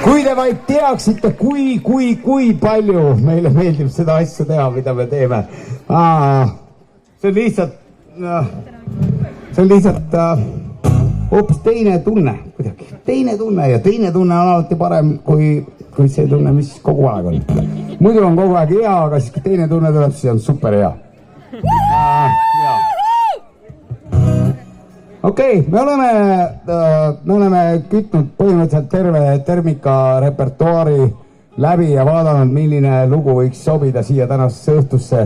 Kui te vaid teaksite, kui palju meile meeldib seda asja teha, mida me teeme. See on lihtsalt hoopis teine tunne. Teine tunne ja teine tunne on alati parem kui see tunne, mis kogu aeg on. Muidu on kogu aeg hea, aga siis kui teine tunne tuleb, siis on super hea. Okei, me oleme kütnud põhimõtteliselt terve Termika repertuaari läbi ja vaadanud, milline lugu võiks sobida siia tänasesse õhtusse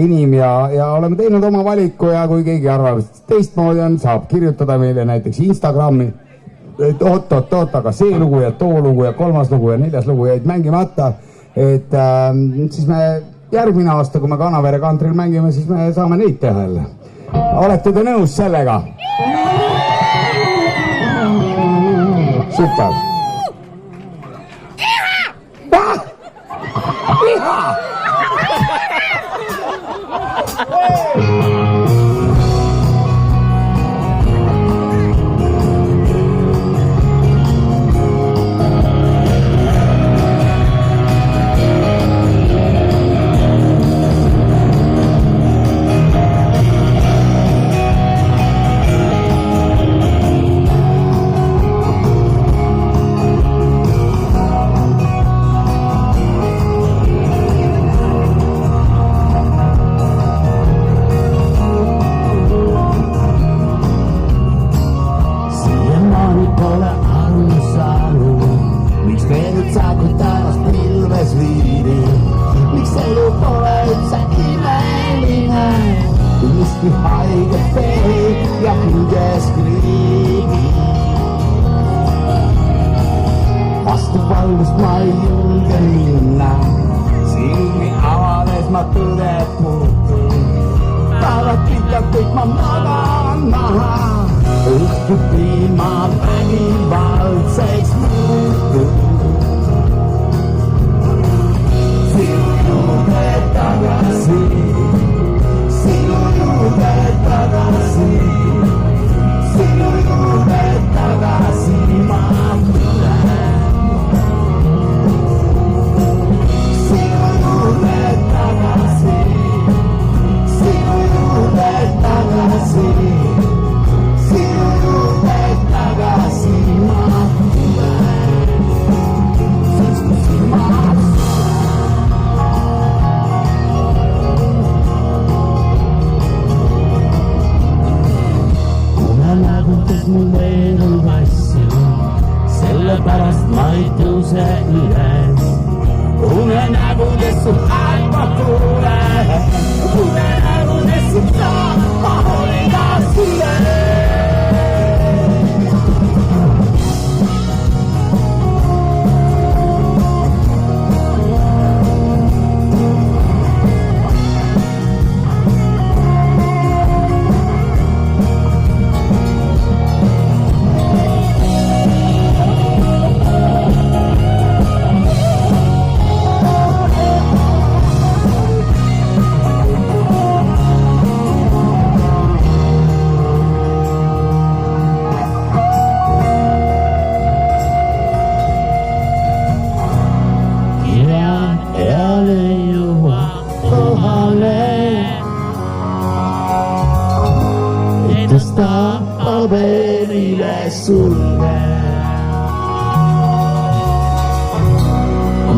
inim ja oleme teinud oma valiku ja kui keegi arvab, et teistmoodi on, saab kirjutada meile näiteks Instagrami, et oot, aga see lugu ja too lugu ja kolmas lugu ja neljas lugu jäid mängimata, et siis me järgmine aasta, kui me Kanavere kantril mängime, siis me saame neid teha jälle. Olete te nõus sellega? Super. Iha!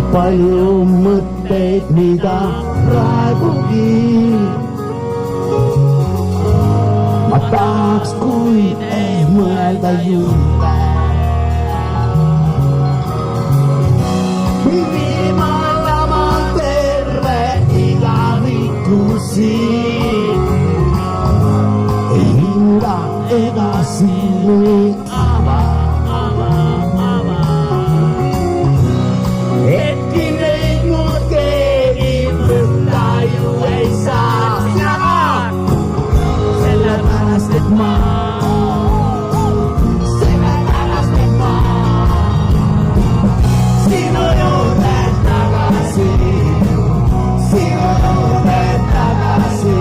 Palju mõtteid, mida praegugi ma tahaks, kui ei mõelda juurde. Viimal amal terve igavikusi ei hinda ega silmi ava. Sino yo me tagasi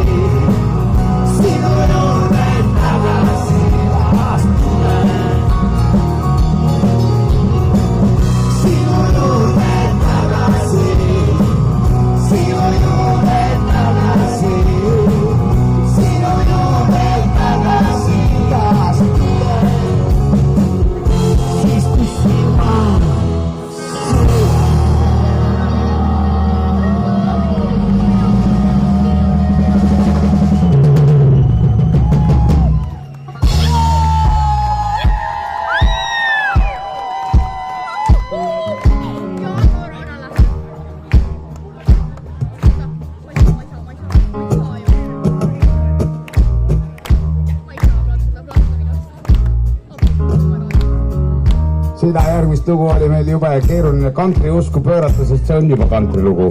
seda järgmist lugu oli meil jube keeruline kantri usku pöörata, sest see on juba kantrilugu.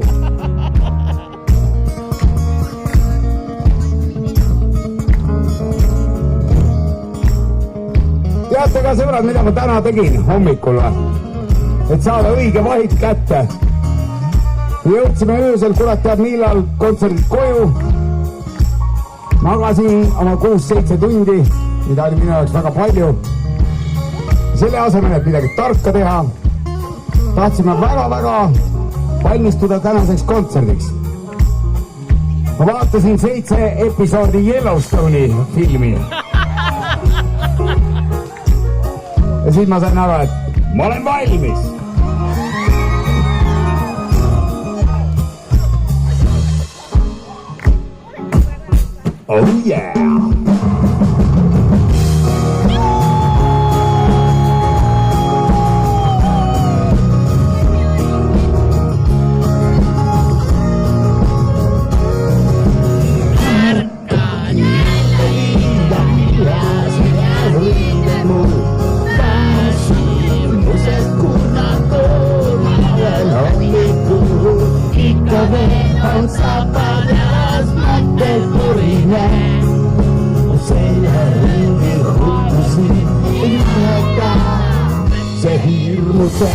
Teate ka sõbrad, mida ma täna tegin hommikul, et saada õige vahit kätte. Jõudsime öösel, kurat teab millal, kontserdid koju. Magasin oma 6-7 tundi, mida oli minu jaoks väga palju. Selle asemel, et midagi tarka teha, tahtsime väga-väga valmistuda tänaseks kontserdiks. Ma vaatasin 7 episoodi Yellowstone'i filmi. Ja siis ma sain aru, et ma olen valmis. Oh yeah! Se hirmu se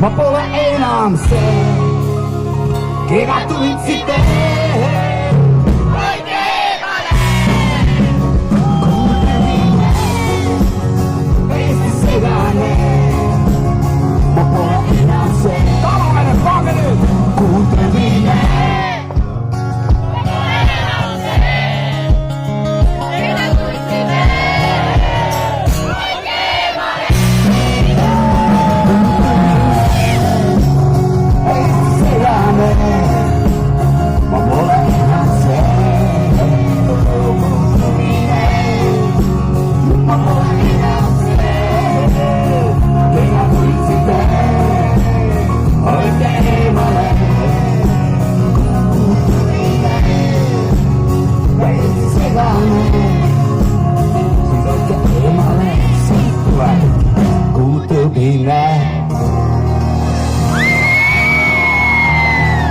ma pole enam see, keda tundsid te.